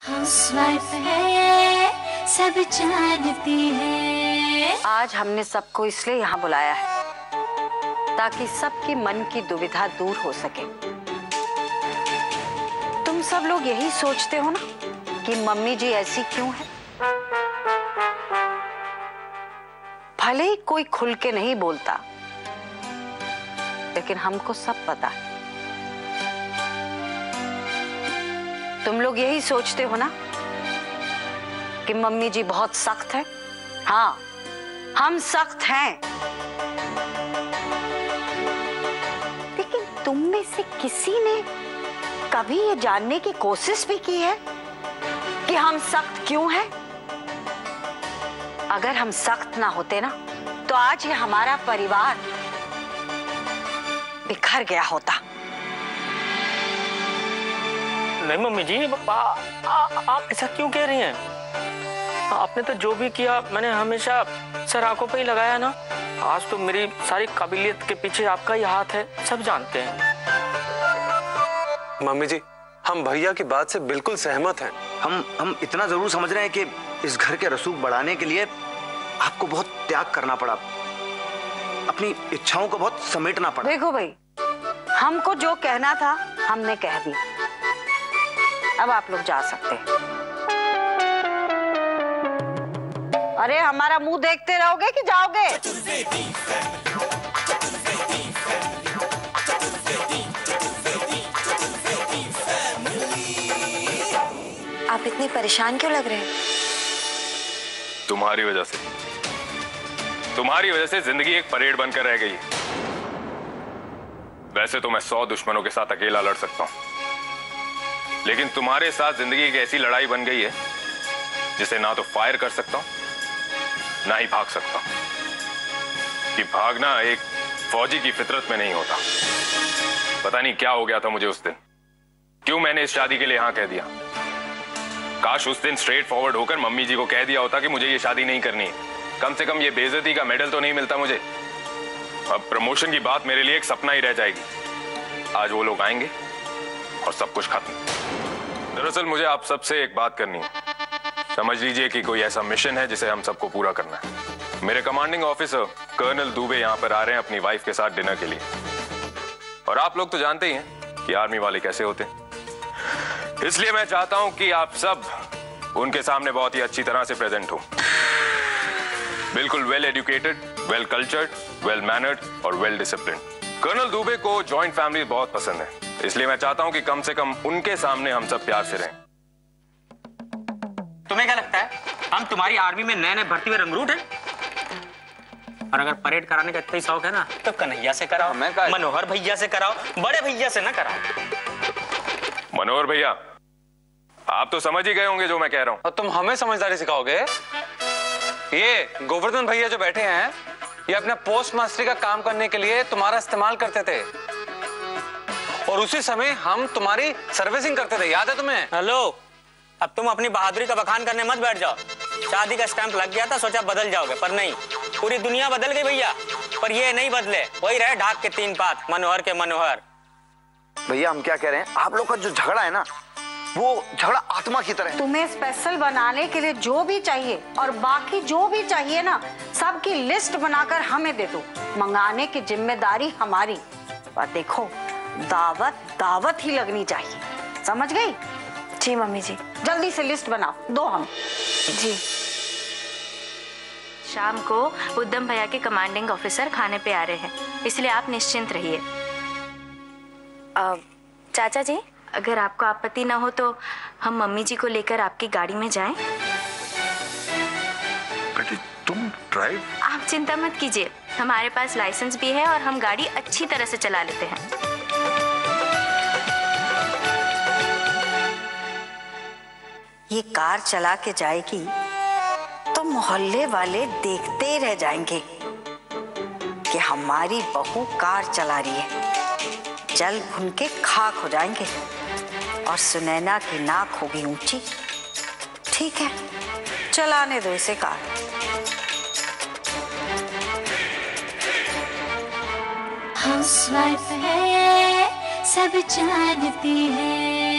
Housewife है, सब जानती है। आज हमने सबको इसलिए यहाँ बुलाया है ताकि सबके मन की दुविधा दूर हो सके। तुम सब लोग यही सोचते हो ना कि मम्मी जी ऐसी क्यों है। भले ही कोई खुल के नहीं बोलता, लेकिन हमको सब पता है। तुम लोग यही सोचते हो ना कि मम्मी जी बहुत सख्त है। हाँ, हम सख्त हैं, लेकिन तुम में से किसी ने कभी ये जानने की कोशिश भी की है कि हम सख्त क्यों हैं? अगर हम सख्त ना होते ना तो आज ये हमारा परिवार बिखर गया होता। नहीं मम्मी जी, आप ऐसा क्यों कह रही हैं? आपने तो जो भी किया मैंने हमेशा सर आंखों पे ही लगाया ना। आज तो मेरी सारी काबिलियत के पीछे आपका ही हाथ है, सब जानते हैं। मम्मी जी, हम भैया की बात से बिल्कुल सहमत हैं। हम इतना जरूर समझ रहे हैं कि इस घर के रसूख बढ़ाने के लिए आपको बहुत त्याग करना पड़ा, अपनी इच्छाओं को बहुत समेटना पड़ा। देखो भाई, हमको जो कहना था हमने कह दिया। अब आप लोग जा सकते हैं। अरे हमारा मुंह देखते रहोगे कि जाओगे? आप इतने परेशान क्यों लग रहे हैं? तुम्हारी वजह से जिंदगी एक परेड बनकर रह गई है। वैसे तो मैं 100 दुश्मनों के साथ अकेला लड़ सकता हूं, लेकिन तुम्हारे साथ जिंदगी एक ऐसी लड़ाई बन गई है जिसे ना तो फायर कर सकता हूं, ना ही भाग सकता हूं। कि भागना एक फौजी की फितरत में नहीं होता। पता नहीं क्या हो गया था मुझे उस दिन, क्यों मैंने इस शादी के लिए हाँ कह दिया। काश उस दिन स्ट्रेट फॉरवर्ड होकर मम्मी जी को कह दिया होता कि मुझे ये शादी नहीं करनी है। कम से कम ये बेइज्जती का मेडल तो नहीं मिलता मुझे। अब प्रमोशन की बात मेरे लिए एक सपना ही रह जाएगी। आज वो लोग आएंगे और सब कुछ खत्म। दरअसल मुझे आप सबसे एक बात करनी है। समझ लीजिए कि कोई ऐसा मिशन है जिसे हम सबको पूरा करना है। मेरे कमांडिंग ऑफिसर कर्नल दुबे यहाँ पर आ रहे हैं अपनी वाइफ के साथ डिनर के लिए। और आप लोग तो जानते ही हैं कि आर्मी वाले कैसे होते हैं, इसलिए मैं चाहता हूं कि आप सब उनके सामने बहुत ही अच्छी तरह से प्रेजेंट हो। बिल्कुल well educated, well cultured, well mannered और वेल डिसिप्लिन्ड। कर्नल दुबे को जॉइंट फैमिली बहुत पसंद है, इसलिए मैं चाहता हूं कि कम से कम उनके सामने हम सब प्यार से रहें। तुम्हें क्या लगता है हम तुम्हारी आर्मी में नए भर्ती हुए रंगरूट हैं? और अगर परेड कराने का इतना ही शौक है ना तो कन्हैया से कराओ, मनोहर भैया से कराओ, बड़े भैया से ना कराओ। मनोहर भैया, आप तो समझ ही गए होंगे जो मैं कह रहा हूं। और तुम हमें समझदारी सिखाओगे? ये गोवर्धन भैया जो बैठे हैं, ये अपने पोस्ट मास्टरी का काम करने के लिए तुम्हारा इस्तेमाल करते थे, और उसी समय हम तुम्हारी सर्विसिंग करते थे, याद है तुम्हें? हेलो, अब तुम अपनी बहादुरी का बखान करने मत बैठ जाओ। शादी का स्टैंप लग गया था, सोचा बदल जाओगे, पर नहीं, पूरी दुनिया बदल गई भैया, पर ये नहीं बदले, वही रहे ढाक के 3 पात, मनोहर के मनोहर। भैया हम क्या कह रहे हैं, आप लोग का जो झगड़ा है ना, वो झगड़ा आत्मा की तरह है। तुम्हें स्पेशल बनाने के लिए जो भी चाहिए और बाकी जो भी चाहिए ना, सबकी लिस्ट बनाकर हमें दे दो। मंगाने की जिम्मेदारी हमारी। और देखो, दावत दावत ही लगनी चाहिए, समझ गई? जी मम्मी जी। जल्दी से लिस्ट बनाओ, दो हम। जी। शाम को उद्यम भैया के कमांडिंग ऑफिसर खाने पे आ रहे हैं, इसलिए आप निश्चिंत रहिए। चाचा जी, अगर आपको आपत्ति ना हो तो हम मम्मी जी को लेकर आपकी गाड़ी में जाएं? बेटी तुम ड्राइव? आप चिंता मत कीजिए, हमारे पास लाइसेंस भी है और हम गाड़ी अच्छी तरह से चला लेते हैं। ये कार चला के जाएगी तो मोहल्ले वाले देखते ही रह जाएंगे कि हमारी बहू कार चला रही है। जल भुन के खाक हो जाएंगे और सुनैना की नाक होगी ऊंची। ठीक है, चलाने दो इसे कार। हाउसवाइफ है, सब जानती है।